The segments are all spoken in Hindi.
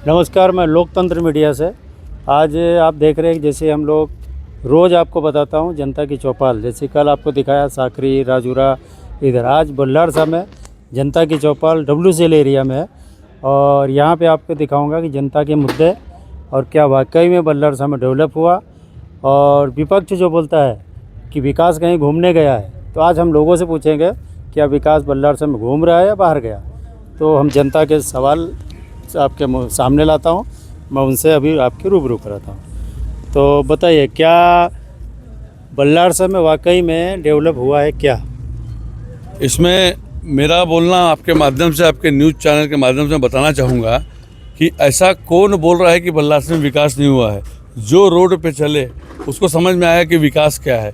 नमस्कार, मैं लोकतंत्र मीडिया से। आज आप देख रहे हैं जैसे हम लोग रोज़ आपको बताता हूं जनता की चौपाल। जैसे कल आपको दिखाया साकरी राजूरा, इधर आज बल्लारसा में जनता की चौपाल WCL एरिया में है। और यहाँ पे आपको दिखाऊंगा कि जनता के मुद्दे और क्या वाकई में बल्लारसा में डेवलप हुआ। और विपक्ष जो बोलता है कि विकास कहीं घूमने गया है, तो आज हम लोगों से पूछेंगे क्या विकास बल्लारसा में घूम रहा है या बाहर गया। तो हम जनता के सवाल आपके सामने लाता हूं, मैं उनसे अभी आपके रूबरू कराता हूं। तो बताइए, क्या बल्लारसा में वाकई में डेवलप हुआ है क्या? इसमें मेरा बोलना आपके माध्यम से, आपके न्यूज़ चैनल के माध्यम से बताना चाहूँगा कि ऐसा कौन बोल रहा है कि बल्लारसा में विकास नहीं हुआ है। जो रोड पे चले उसको समझ में आया कि विकास क्या है।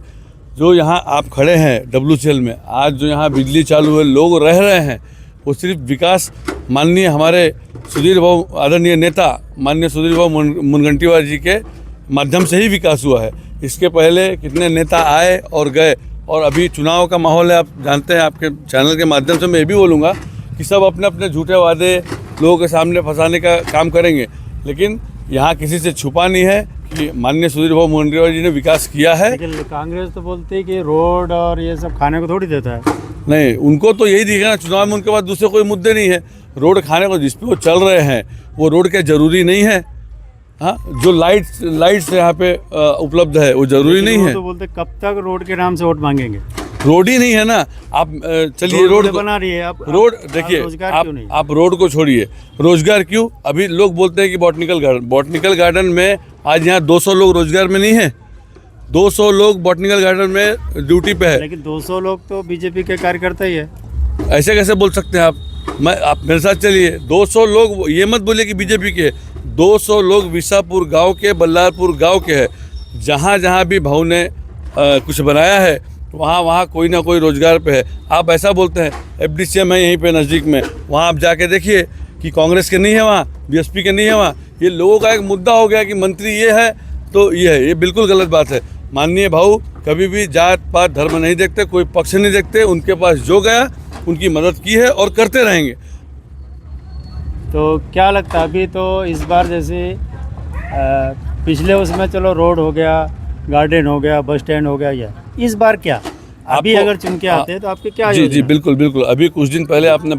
जो यहाँ आप खड़े हैं WCL में, आज जो यहाँ बिजली चालू है, लोग रह रहे हैं, वो सिर्फ विकास माननीय हमारे सुधीर बाबू, आदरणीय नेता माननीय सुधीर बाबू मुनगंटीवार जी के माध्यम से ही विकास हुआ है। इसके पहले कितने नेता आए और गए, और अभी चुनाव का माहौल है, आप जानते हैं। आपके चैनल के माध्यम से मैं ये भी बोलूँगा कि सब अपने अपने झूठे वादे लोगों के सामने फंसाने का काम करेंगे, लेकिन यहाँ किसी से छुपा नहीं है कि माननीय सुधीर बाबू मुनगंटीवार जी ने विकास किया है। लेकिन कांग्रेस तो बोलती है कि रोड और ये सब खाने को थोड़ी देता है। नहीं, उनको तो यही दिखेगा ना, चुनाव में उनके पास दूसरे कोई मुद्दे नहीं है। रोड खाने को जिस पे वो चल रहे हैं वो रोड क्या जरूरी नहीं है? हाँ, जो लाइट्स यहाँ पे उपलब्ध है वो जरूरी नहीं है। तो बोलते कब तक रोड के नाम से वोट मांगेंगे? रोड ही नहीं है ना। आप चलिए रोड बना रही है, आप रोड देखिए, आप रोड को छोड़िए, रोजगार क्यों? अभी लोग बोलते हैं कि बॉटनिकल गार्डन में आज यहाँ 200 लोग रोजगार में नहीं है। 200 लोग बॉटनिकल गार्डन में ड्यूटी पे है, लेकिन 200 लोग तो बीजेपी के कार्यकर्ता ही है। ऐसे कैसे बोल सकते हैं आप? आप मेरे साथ चलिए। 200 लोग, ये मत बोलिए कि बीजेपी के। 200 लोग विसापुर गांव के, बल्लारपुर गांव के हैं। जहां जहां भी भाऊ ने कुछ बनाया है वहाँ कोई ना कोई रोजगार पे है। आप ऐसा बोलते हैं FDCM है यहीं पे नज़दीक में, वहाँ आप जाके देखिए कि कांग्रेस के नहीं है, वहाँ BSP के नहीं है। वहाँ ये लोगों का एक मुद्दा हो गया कि मंत्री ये है तो ये है। ये बिल्कुल गलत बात है। माननीय भाऊ कभी भी जात पात धर्म नहीं देखते, कोई पक्ष नहीं देखते। उनके पास जो गया उनकी मदद की है और करते रहेंगे। तो क्या लगता है, अभी तो इस बार जैसे पिछले उसमें चलो रोड हो गया, गार्डन हो गया, बस स्टैंड हो गया, या इस बार क्या अभी अगर चुन के आते हैं तो आपके क्या? जी बिल्कुल। अभी कुछ दिन पहले आपने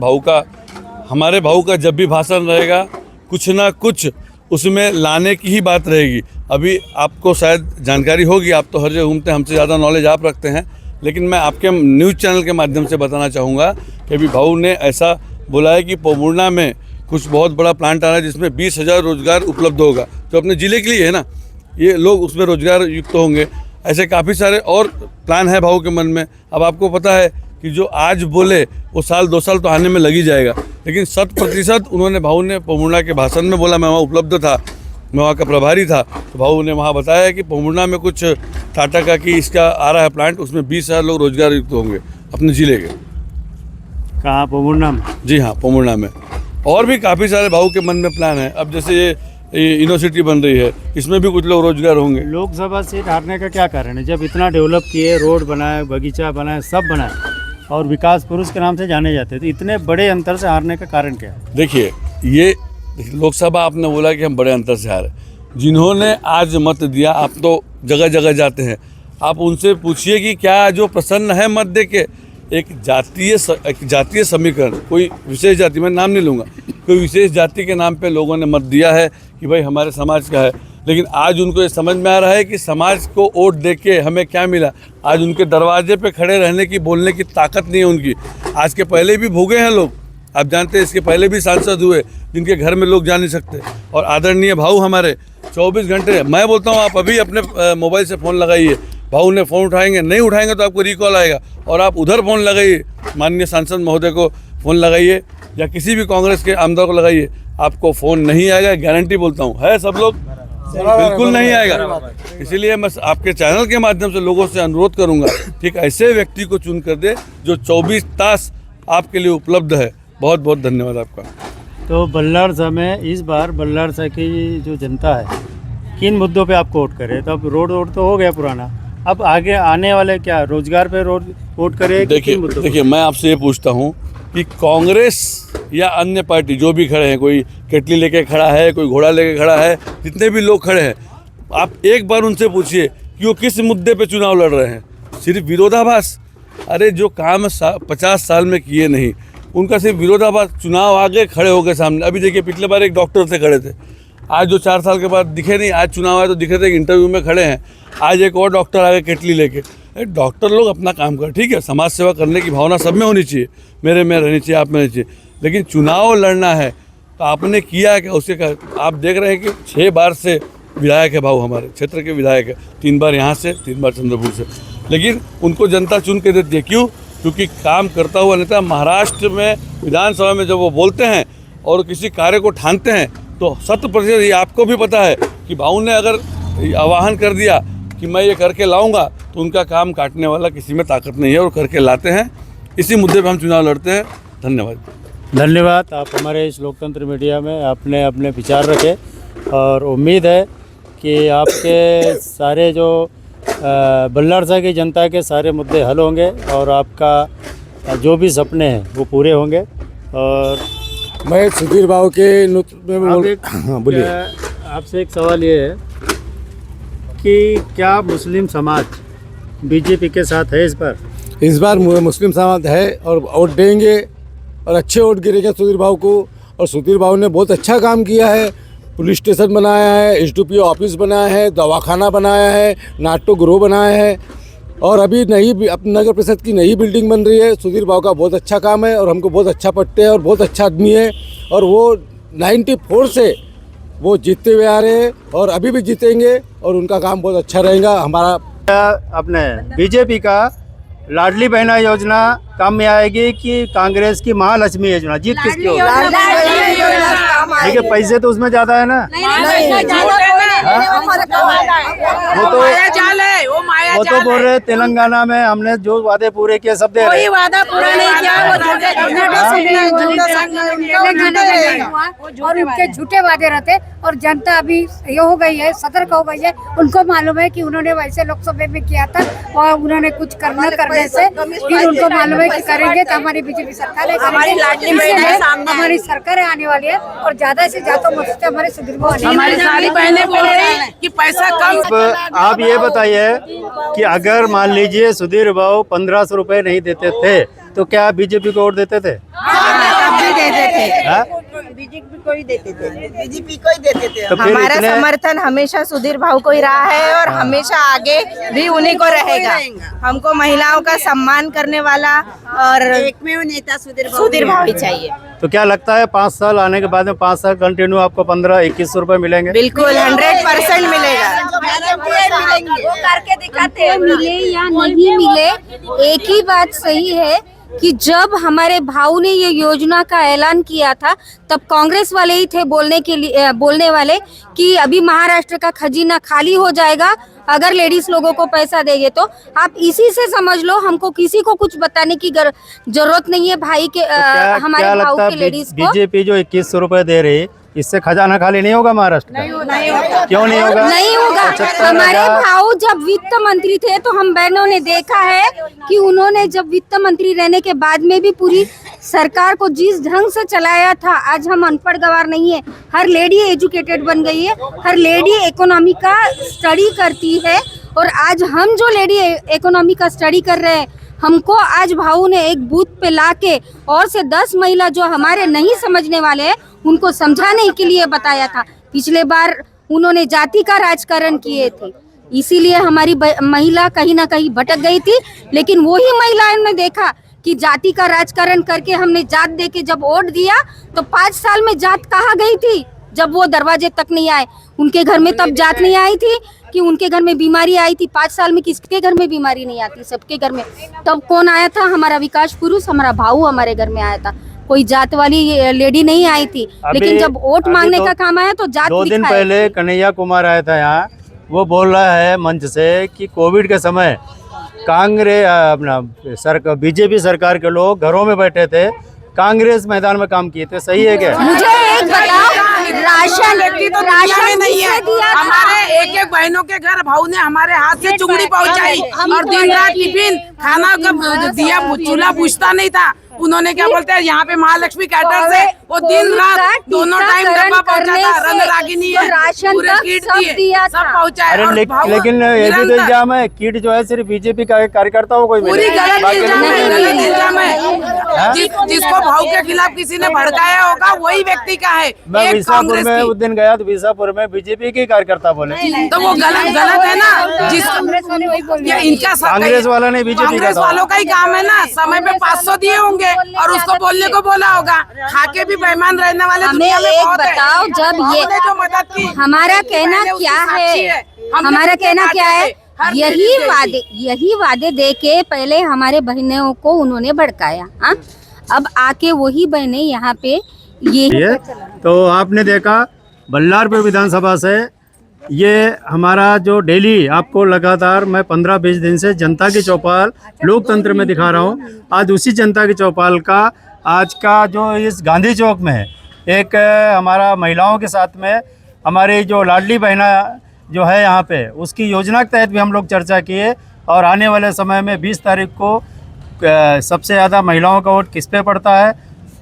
हमारे भाऊ का जब भी भाषण रहेगा कुछ ना कुछ उसमें लाने की ही बात रहेगी। अभी आपको शायद जानकारी होगी, आप तो हर जगह घूमते हैं, हमसे ज़्यादा नॉलेज आप रखते हैं, लेकिन मैं आपके न्यूज़ चैनल के माध्यम से बताना चाहूँगा कि अभी भाऊ ने ऐसा बोला है कि पोमुर्ना में कुछ बहुत बड़ा प्लांट आ रहा है जिसमें 20,000 रोजगार उपलब्ध होगा, जो अपने ज़िले के लिए है ना। ये लोग उसमें रोजगार युक्त होंगे। ऐसे काफ़ी सारे और प्लान है भाऊ के मन में। अब आपको पता है कि जो आज बोले वो साल 2 साल तो आने में लग ही जाएगा, लेकिन 100% उन्होंने भाऊ ने पोमुर्ना के भाषण में बोला। मैं वहाँ उपलब्ध था, मैं वहाँ का प्रभारी था, तो भाऊ ने वहाँ बताया कि पोमुर्ना में कुछ टाटा का कि इसका आ रहा है प्लांट, उसमें 20,000 लोग रोजगार युक्त होंगे अपने ज़िले के। कहाँ? पोमुर्ना में? जी हाँ, पोमुर्ना में। और भी काफ़ी सारे भाऊ के मन में प्लान है। अब जैसे ये यूनिवर्सिटी बन रही है, इसमें भी कुछ लोग रोजगार होंगे। लोकसभा सीट हारने का क्या कारण है? जब इतना डेवलप किए, रोड बनाए, बगीचा बनाए, सब बनाए और विकास पुरुष के नाम से जाने जाते हैं, तो इतने बड़े अंतर से हारने का कारण क्या है? देखिए, ये लोकसभा आपने बोला कि हम बड़े अंतर से हारे। जिन्होंने आज मत दिया, आप तो जगह जगह जाते हैं, आप उनसे पूछिए कि क्या जो प्रसन्न है मत दे के। एक जातीय समीकरण, कोई विशेष जाति, मैं नाम नहीं लूँगा, कोई विशेष जाति के नाम पे लोगों ने मत दिया है कि भाई हमारे समाज का है, लेकिन आज उनको ये समझ में आ रहा है कि समाज को वोट दे के हमें क्या मिला। आज उनके दरवाजे पे खड़े रहने की, बोलने की ताकत नहीं है उनकी। आज के पहले भी भूखे हैं लोग, आप जानते हैं। इसके पहले भी सांसद हुए जिनके घर में लोग जा नहीं सकते। और आदरणीय भाऊ हमारे 24 घंटे, मैं बोलता हूँ आप अभी अपने मोबाइल से फ़ोन लगाइए, भाऊ ने फ़ोन उठाएंगे, नहीं उठाएंगे तो आपको रिकॉल आएगा, और आप उधर फ़ोन लगाइए, माननीय सांसद महोदय को फ़ोन लगाइए या किसी भी कांग्रेस के आमदार को लगाइए, आपको फ़ोन नहीं आएगा, गारंटी बोलता हूँ। है सब लोग? बिल्कुल नहीं आएगा। इसीलिए मैं आपके चैनल के माध्यम से लोगों से अनुरोध करूंगा कि ऐसे व्यक्ति को चुन कर दे जो 24 तास आपके लिए उपलब्ध है। बहुत बहुत धन्यवाद आपका। तो बल्लारसा में इस बार बल्लारसा की जो जनता है किन मुद्दों पे आप वोट करें? तो अब रोड तो हो गया पुराना, अब आगे आने वाले क्या रोजगार पे वोट करें? देखिए मैं आपसे ये पूछता हूँ कि कांग्रेस या अन्य पार्टी जो भी खड़े हैं, कोई केटली लेके खड़ा है, कोई घोड़ा लेके खड़ा है, जितने भी लोग खड़े हैं, आप एक बार उनसे पूछिए कि वो किस मुद्दे पे चुनाव लड़ रहे हैं। सिर्फ विरोधाभास। अरे जो काम 50 साल में किए नहीं, उनका सिर्फ विरोधाभास। चुनाव आगे खड़े हो गए सामने। अभी देखिए पिछले बार एक डॉक्टर से खड़े थे, आज जो 4 साल के बाद दिखे नहीं, आज चुनाव आए तो दिखे थे, इंटरव्यू में खड़े हैं। आज एक और डॉक्टर आ गए केटली लेके। डॉक्टर लोग अपना काम कर, ठीक है, समाज सेवा करने की भावना सब में होनी चाहिए, मेरे में रहनी चाहिए, आप में रहनी चाहिए, लेकिन चुनाव लड़ना है तो आपने किया क्या उसके का? आप देख रहे हैं कि 6 बार से विधायक है भाऊ, हमारे क्षेत्र के विधायक है, 3 बार यहाँ से, 3 बार चंद्रपुर से, लेकिन उनको जनता चुन के देती है। क्यों? क्योंकि काम करता हुआ नेता। महाराष्ट्र में विधानसभा में जब वो बोलते हैं और किसी कार्य को ठानते हैं तो 100% ये आपको भी पता है कि भाऊ ने अगर आह्वान कर दिया कि मैं ये करके लाऊंगा तो उनका काम काटने वाला किसी में ताकत नहीं है, और करके लाते हैं। इसी मुद्दे पे हम चुनाव लड़ते हैं। धन्यवाद। आप हमारे इस लोकतंत्र मीडिया में आपने अपने विचार रखे, और उम्मीद है कि आपके सारे जो बल्लारसा की जनता के सारे मुद्दे हल होंगे और आपका जो भी सपने हैं वो पूरे होंगे। और मैं सुधीर बाबू के नेतृत्व में बोलिए। आपसे एक सवाल ये है कि क्या मुस्लिम समाज बीजेपी के साथ है इस पर? इस बार मुस्लिम समाज है और वोट देंगे, और अच्छे वोट गिरेंगे सुधीर बाबू को। और सुधीर बाबू ने बहुत अच्छा काम किया है। पुलिस स्टेशन बनाया है, एसडीपीओ ऑफिस बनाया है, दवाखाना बनाया है, नाट्य गृह बनाया है, और अभी नई नगर परिषद की नई बिल्डिंग बन रही है। सुधीर बाबू का बहुत अच्छा काम है और हमको बहुत अच्छा पड़ते हैं, और बहुत अच्छा आदमी है, और वो 94 से वो जीतते हुए आ रहे हैं और अभी भी जीतेंगे, और उनका काम बहुत अच्छा रहेगा। हमारा अपने बीजेपी का लाडली बहना योजना काम में आएगी कि कांग्रेस की महालक्ष्मी योजना? जीत किसकी होगी? ठीक है, पैसे तो उसमें ज्यादा है ना। वो तो बोल रहे तेलंगाना में हमने जो वादे पूरे किए सब दे रहे। कोई वादा पूरा नहीं किया, और उनके झूठे वादे रहते, और जनता अभी ये हो गई है, सतर्क हो गई है। उनको मालूम है कि उन्होंने वैसे लोकसभा में किया था और उन्होंने कुछ करने से फिर उनको मालूम है कि करेंगे तो हमारी बीजेपी सरकार है, हमारी सरकार आने वाली है, और ज्यादा से ज्यादा मत हमारे सुधीर बाबू हमारी सारी बहनें बोल रही हैं कि पैसा कम। अब आप ये बताइए कि अगर मान लीजिए सुधीर बाबू 1500 रुपए नहीं देते थे तो क्या आप बीजेपी को वोट देते थे? बीजेपी को ही देते थे, बीजेपी को ही देते थे। तो फिर हमारा इतने- समर्थन हमेशा सुधीर भाऊ को ही रहा है और हमेशा आगे भी उन्हीं को रहेगा। हमको महिलाओं का सम्मान करने वाला और एकमेव नेता सुधीर भाऊ ही चाहिए। तो क्या लगता है 5 साल आने के बाद में 5 साल कंटिन्यू आपको 1500-2100 रुपए मिलेंगे? बिल्कुल 100% मिलेगा। वो करके दिखाते हैं। मिले या नहीं मिले, एक ही बात सही है कि जब हमारे भाऊ ने ये योजना का ऐलान किया था तब कांग्रेस वाले ही थे बोलने वाले कि अभी महाराष्ट्र का खजीना खाली हो जाएगा अगर लेडीज लोगों को पैसा देंगे। तो आप इसी से समझ लो, हमको किसी को कुछ बताने की जरूरत नहीं है भाई के हमारे भाऊ के लेडीज को। बीजेपी जो 2100 रुपए दे रही, इससे खजाना खाली नहीं होगा महाराष्ट्र का? क्यों नहीं होगा? नहीं होगा। हमारे भाऊ जब वित्त मंत्री थे तो हम बहनों ने देखा है कि उन्होंने जब वित्त मंत्री रहने के बाद में भी पूरी सरकार को जिस ढंग से चलाया था, आज हम अनपढ़ गवार नहीं है, हर लेडी एजुकेटेड बन गई है, हर लेडी इकोनॉमी का स्टडी करती है। और आज हम जो लेडी इकोनॉमी का स्टडी कर रहे हैं, हमको आज भाऊ ने एक बूथ पे लाके और से 10 महिला जो हमारे नहीं समझने वाले हैं उनको समझाने के लिए बताया था। पिछले बार उन्होंने जाति का राजकारण किए थे, इसीलिए हमारी महिला कहीं ना कहीं भटक गई थी। लेकिन वही महिलाओं ने देखा कि जाति का राजकारण करके हमने जात दे के जब वोट दिया तो 5 साल में जात कहाँ गई थी? जब वो दरवाजे तक नहीं आए, उनके घर में तब जात नहीं आई थी कि उनके घर में बीमारी आई थी। 5 साल में किसके घर में बीमारी नहीं आती? सबके घर में। तब कौन आया था? हमारा विकास पुरुष, हमारा भाऊ हमारे घर में आया था। कोई जात वाली लेडी नहीं आई थी। लेकिन जब वोट मांगने का काम आया तो जात 2 दिन पहले कन्हैया कुमार आया था यहाँ, वो बोल रहा है मंच से कि कोविड के समय कांग्रेस अपना बीजेपी सरकार के लोग घरों में बैठे थे, कांग्रेस मैदान में काम किए थे। सही है क्या? मुझे एक बताओ, राशन तो राशन नहीं है। हमारे एक बहनों के घर भाऊ ने हमारे हाथ से चुंगड़ी पहुंचाई और दिन रात टिफिन खाना का दिया, चूल्हा पूछता नहीं था। उन्होंने क्या बोलते हैं यहाँ पे महालक्ष्मी कैटर्स है, वो दिन रात दोनों टाइम डब्बा पहुँचाता, रणरागिनी है, पूरे किट दिए, सब पहुँचाए। अरे लेकिन ये भी तो इल्जाम है, किट जो है सिर्फ बीजेपी का कार्यकर्ताओं को ही पूरी मिलेगी। गलत बाकी इल्जाम लोगों को है, नहीं गलत मिलेगी। इल्जाम है। जिसको भाव के खिलाफ किसी ने भड़काया होगा वही व्यक्ति का है। मैं एक विसापुर कांग्रेस में की, उस दिन गया तो विसापुर में बीजेपी के कार्यकर्ता बोले तो वो गलत है ना। जिस ये इनका कांग्रेस वाला नहीं, बीजेपी का कांग्रेस था। वालों का ही काम है ना, समय पे 500 दिए होंगे और उसको बोलने को बोला होगा। खाके भी बेईमान रहने वाले हमें दुनिया में एक बहुत है। बताओ, जब ये हमने जो मदद की, हमारा कहना पहले उसकी क्या साक्षी है, हमने हमारा कितने कहना क्या है, बांटे थे, हर लेडीज यही वादे दे के पहले हमारे बहनों को उन्होंने भड़काया। हाँ, अब आके वही बहनें यहाँ पे ये तो आपने देखा बल्लारपुर विधानसभा से ये हमारा जो डेली आपको लगातार मैं 15-20 दिन से जनता की चौपाल लोकतंत्र में दिखा रहा हूँ। आज उसी जनता की चौपाल का आज का जो इस गांधी चौक में है, एक हमारा महिलाओं के साथ में हमारी जो लाडली बहना जो है यहाँ पे, उसकी योजना के तहत भी हम लोग चर्चा किए। और आने वाले समय में 20 तारीख को सबसे ज़्यादा महिलाओं का वोट किस पे पड़ता है,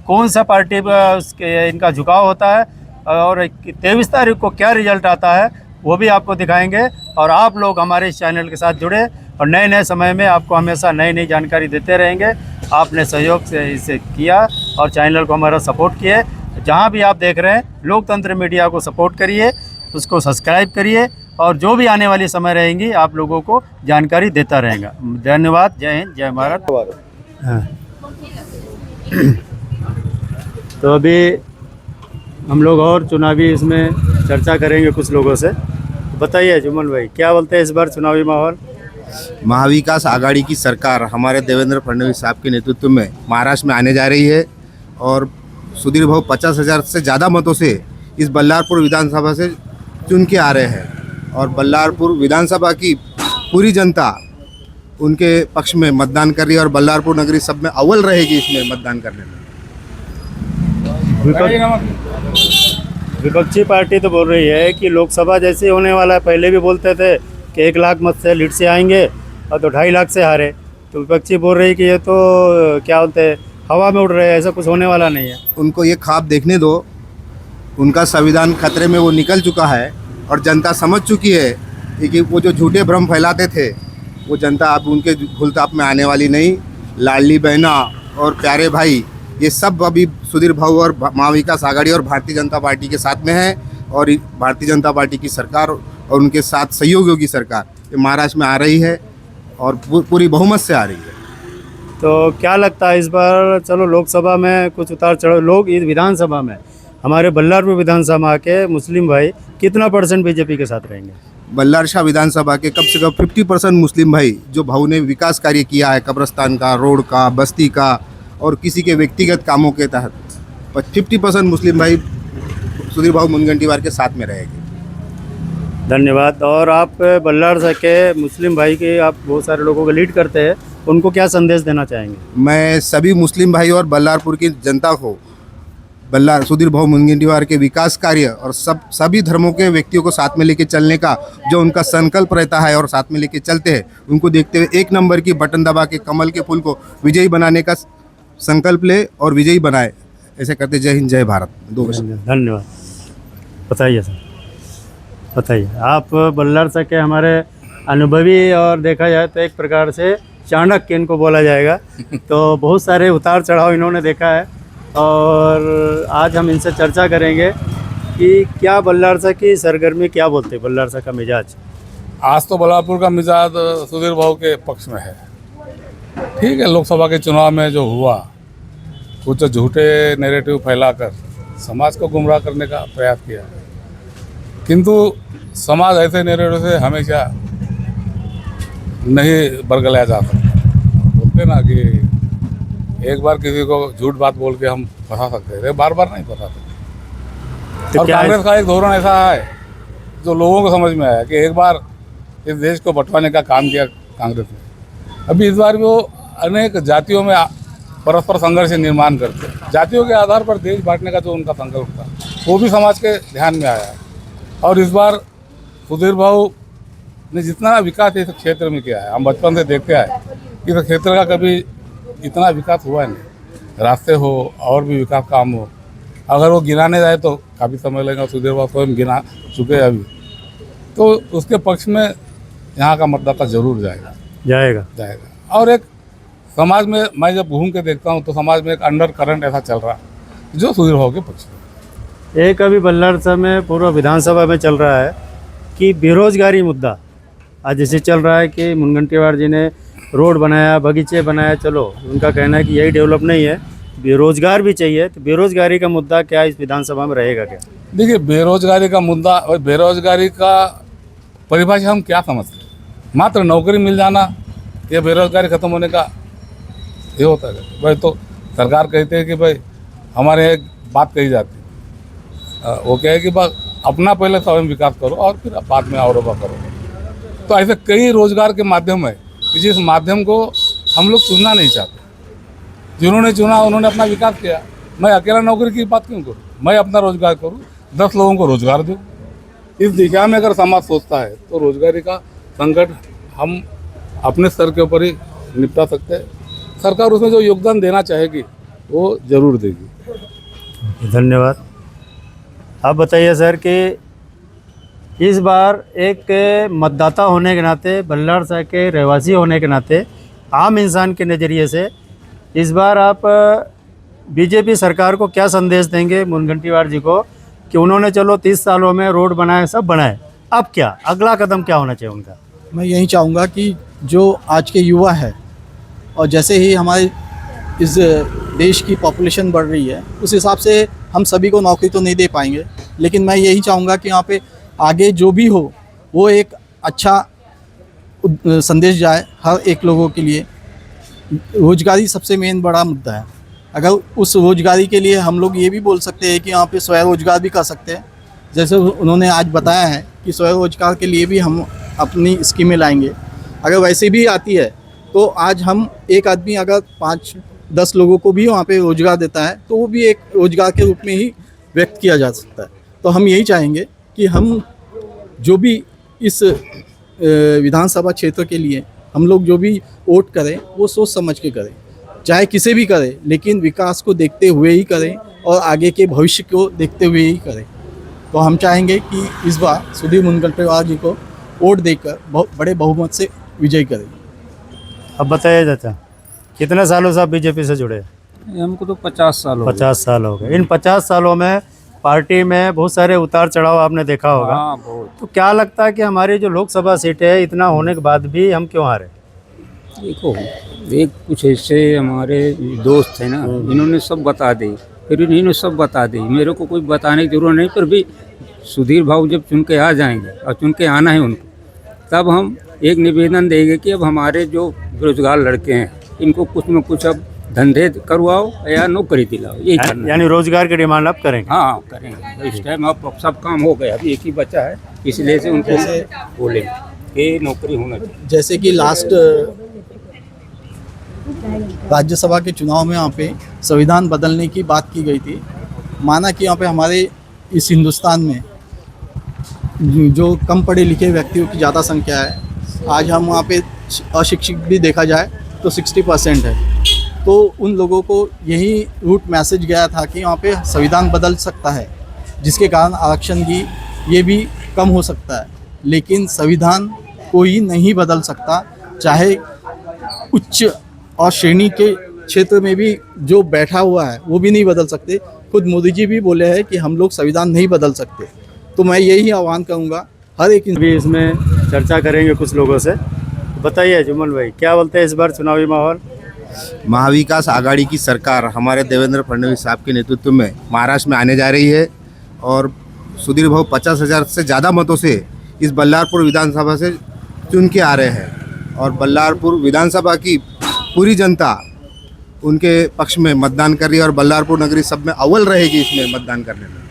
कौन सा पार्टी पर उसके इनका झुकाव होता है, और 23 तारीख को क्या रिजल्ट आता है वो भी आपको दिखाएंगे। और आप लोग हमारे इस चैनल के साथ जुड़े और नए नए समय में आपको हमेशा नई नई जानकारी देते रहेंगे। आपने सहयोग से इसे किया और चैनल को हमारा सपोर्ट किए। जहाँ भी आप देख रहे हैं लोकतंत्र मीडिया को सपोर्ट करिए, उसको सब्सक्राइब करिए और जो भी आने वाली समय रहेंगी आप लोगों को जानकारी देता रहेगा। धन्यवाद। जय हिंद, जय भारत। हाँ। तो अभी हम लोग और चुनावी इसमें चर्चा करेंगे कुछ लोगों से। बताइए जुम्मन भाई, क्या बोलते हैं इस बार चुनावी माहौल? महाविकास आघाड़ी की सरकार हमारे देवेंद्र फडणवीस साहब के नेतृत्व में महाराष्ट्र में आने जा रही है और सुधीर भाऊ 50,000 से ज़्यादा मतों से इस बल्लारपुर विधानसभा से चुन के आ रहे हैं और बल्लारपुर विधानसभा की पूरी जनता उनके पक्ष में मतदान कर रही है और बल्लारपुर नगरी सब में अव्वल रहेगी इसमें मतदान करने में। विपक्षी पार्टी तो बोल रही है कि लोकसभा जैसे होने वाला है। पहले भी बोलते थे कि 1 लाख मत से लीड से आएंगे और तो 2.5 लाख से हारे। तो विपक्षी बोल रही है कि ये तो क्या बोलते हैं, हवा में उड़ रहे हैं, ऐसा कुछ होने वाला नहीं है। उनको ये ख्वाब देखने दो, उनका संविधान खतरे में वो निकल चुका है और जनता समझ चुकी है कि वो जो झूठे भ्रम फैलाते थे वो जनता अब उनके भूलताप में आने वाली नहीं। लाडली बहना और प्यारे भाई ये सब अभी सुधीर भाऊ और महाविकास आघाड़ी और भारतीय जनता पार्टी के साथ में है और भारतीय जनता पार्टी की सरकार और उनके साथ सहयोगियों की सरकार ये महाराष्ट्र में आ रही है और पूरी बहुमत से आ रही है। तो क्या लगता है इस बार, चलो लोकसभा में कुछ उतार चढ़ाव, लोग इस विधानसभा में हमारे बल्लारपुर विधानसभा के मुस्लिम भाई कितना % बीजेपी के साथ रहेंगे? बल्लारशाह विधानसभा के कम से कम 50% मुस्लिम भाई जो भाऊ ने विकास कार्य किया है, कब्रस्तान का, रोड का, बस्ती का और किसी के व्यक्तिगत कामों के तहत 50% मुस्लिम भाई सुधीर भाऊ मुनगंटीवार के साथ में रहेंगे। धन्यवाद। और आप बल्लारशाह के मुस्लिम भाई के आप बहुत सारे लोगों को लीड करते हैं, उनको क्या संदेश देना चाहेंगे? मैं सभी मुस्लिम भाई और बल्लारपुर की जनता को सुधीर भाऊ मुनगंटीवार के विकास कार्य और सभी धर्मों के व्यक्तियों को साथ में लेके चलने का जो उनका संकल्प रहता है और साथ में लेके चलते हैं, उनको देखते हुए 1 नंबर की बटन दबा के कमल के फूल को विजयी बनाने का संकल्प ले और विजयी बनाए। ऐसे करते जय हिंद, जय भारत। धन्यवाद। बताइए सर, बताइए आप बल्लारशाह के हमारे अनुभवी और देखा जाए तो एक प्रकार से चाणक्य इनको बोला जाएगा। तो बहुत सारे उतार चढ़ाव इन्होंने देखा है और आज हम इनसे चर्चा करेंगे कि क्या बल्लारशाह की सरगर्मी, क्या बोलते हैं बल्लारशाह का मिजाज? आज तो बल्लारपुर का मिजाज सुधीर भाऊ के पक्ष में है। ठीक है, लोकसभा के चुनाव में जो हुआ कुछ झूठे नैरेटिव फैलाकर समाज को गुमराह करने का प्रयास किया, किंतु समाज ऐसे नैरेटिव से हमेशा नहीं बरगलाया जा सकता। बोलते ना कि एक बार किसी को झूठ बात बोल के हम फंसा सकते थे, बार बार नहीं फंसा सकते। तो और कांग्रेस का एक धोरण ऐसा है जो लोगों को समझ में आया कि एक बार इस देश को बंटवाने का काम किया कांग्रेस ने। अभी इस बार वो अनेक जातियों में परस्पर संघर्ष निर्माण करते हैं। जातियों के आधार पर देश बांटने का जो उनका संकल्प था वो भी समाज के ध्यान में आया है। और इस बार सुधीर भाऊ ने जितना विकास इस क्षेत्र में किया है, हम बचपन से देखते आए, इस क्षेत्र का कभी इतना विकास हुआ नहीं। रास्ते हो और भी विकास काम हो, अगर वो गिनाने जाए तो काफ़ी समय लगेगा। सुधीर बाबू स्वयं गिना चुके हैं अभी, तो उसके पक्ष में यहाँ का मतदाता जरूर जाएगा। और एक समाज में मैं जब घूम के देखता हूँ तो समाज में एक अंडर करंट ऐसा चल रहा है जो सुधीर बाबू के पक्ष में। एक अभी बल्लारसा में पूर्व विधानसभा में चल रहा है कि बेरोजगारी मुद्दा आज जैसे चल रहा है कि मुनगंटीवार जी ने रोड बनाया, बगीचे बनाया, चलो उनका कहना है कि यही डेवलप नहीं है, बेरोजगार भी चाहिए। तो बेरोजगारी का मुद्दा क्या इस विधानसभा में रहेगा क्या? देखिए, बेरोजगारी का मुद्दा और बेरोजगारी का परिभाषा हम क्या समझते हैं? मात्र नौकरी मिल जाना या बेरोजगारी खत्म होने का ये होता है भाई? तो सरकार कहते हैं कि भाई हमारे एक बात कही जाती है, वो क्या है कि बस अपना पहले स्वयं विकास करो और फिर बाद में और करो। तो ऐसे कई रोजगार के माध्यम है कि जिस माध्यम को हम लोग चुनना नहीं चाहते। जिन्होंने चुना उन्होंने अपना विकास किया। मैं अकेला नौकरी की बात क्यों करूँ? मैं अपना रोजगार करूँ, 10 लोगों को रोजगार दूँ। इस दिशा में अगर समाज सोचता है तो रोजगारी का संकट हम अपने स्तर के ऊपर ही निपटा सकते हैं। सरकार उसमें जो योगदान देना चाहेगी वो जरूर देगी। धन्यवाद। आप बताइए सर कि इस बार एक मतदाता होने के नाते, बल्लारसा के रहवासी होने के नाते, आम इंसान के नज़रिए से इस बार आप बीजेपी सरकार को क्या संदेश देंगे, मुनगंटीवार जी को, कि उन्होंने चलो 30 सालों में रोड बनाए, सब बनाए, अब क्या अगला कदम क्या होना चाहिए उनका? मैं यही चाहूँगा कि जो आज के युवा है और जैसे ही हमारे इस देश की पॉपुलेशन बढ़ रही है उस हिसाब से हम सभी को नौकरी तो नहीं दे पाएंगे, लेकिन मैं यही चाहूँगा कि यहाँ पे आगे जो भी हो वो एक अच्छा संदेश जाए हर एक लोगों के लिए। रोजगारी सबसे मेन बड़ा मुद्दा है। अगर उस रोजगारी के लिए हम लोग ये भी बोल सकते हैं कि यहाँ पे स्वरोजगार भी कर सकते हैं, जैसे उन्होंने आज बताया है कि स्वरोजगार के लिए भी हम अपनी स्कीमें लाएंगे। अगर वैसे भी आती है तो आज हम एक आदमी अगर 5-10 लोगों को भी वहाँ पे रोजगार देता है तो वो भी एक रोजगार के रूप में ही व्यक्त किया जा सकता है। तो हम यही चाहेंगे कि हम जो भी इस विधानसभा क्षेत्र के लिए हम लोग जो भी वोट करें वो सोच समझ के करें, चाहे किसे भी करें, लेकिन विकास को देखते हुए ही करें और आगे के भविष्य को देखते हुए ही करें। तो हम चाहेंगे कि इस बार सुधीर मुनगंटीवार जी को वोट देकर बहुत बड़े बहुमत से विजयी करें। अब बताइए चाचा, कितने सालों से आप बीजेपी से जुड़े? हमको तो 50 साल हो 50 साल हो गए। इन 50 सालों में पार्टी में बहुत सारे उतार चढ़ाव आपने देखा होगा। हाँ, बहुत। तो क्या लगता है कि हमारी जो लोकसभा सीटें है, इतना होने के बाद भी हम क्यों हारे? देखो, एक कुछ ऐसे हमारे दोस्त हैं ना, इन्होंने सब बता दी, फिर इन्होंने सब बता दी, मेरे को कोई बताने की जरूरत नहीं। पर भी सुधीर भाऊ जब चुन के आ जाएंगे और चुन के आना है उनको, तब हम एक निवेदन देंगे कि अब हमारे जो बेरोजगार लड़के हैं इनको कुछ न कुछ अब धंधे करवाओ या नौकरी दिलाओ, यही करना। यानी रोजगार की डिमांड आप करेंगे? हाँ, करेंगे। इस टाइम अब सब काम हो गया, अभी एक ही बचा है, इसलिए से उनको बोलेंगे कि नौकरी होना चाहिए। जैसे कि लास्ट राज्यसभा के चुनाव में यहाँ पे संविधान बदलने की बात की गई थी। माना कि यहाँ पे हमारे इस हिंदुस्तान में जो कम पढ़े लिखे व्यक्तियों की ज़्यादा संख्या है, आज हम वहाँ पे अशिक्षित भी देखा जाए तो 60% है। तो उन लोगों को यही रूट मैसेज गया था कि वहाँ पे संविधान बदल सकता है, जिसके कारण आरक्षण की ये भी कम हो सकता है। लेकिन संविधान कोई नहीं बदल सकता, चाहे उच्च और श्रेणी के क्षेत्र में भी जो बैठा हुआ है वो भी नहीं बदल सकते। खुद मोदी जी भी बोले हैं कि हम लोग संविधान नहीं बदल सकते। तो मैं यही आह्वान करूँगा हर एक। अभी इसमें चर्चा करेंगे कुछ लोगों से। बताइए जुमल भाई, क्या बोलते हैं इस बार चुनावी माहौल? महाविकास आघाड़ी की सरकार हमारे देवेंद्र फडणवीस साहब के नेतृत्व में महाराष्ट्र में आने जा रही है और सुधीर भाऊ 50,000 से ज़्यादा मतों से इस बल्लारपुर विधानसभा से चुन के आ रहे हैं और बल्लारपुर विधानसभा की पूरी जनता उनके पक्ष में मतदान कर रही है और बल्लारपुर नगरी सब में अव्वल रहेगी इसमें मतदान करने में।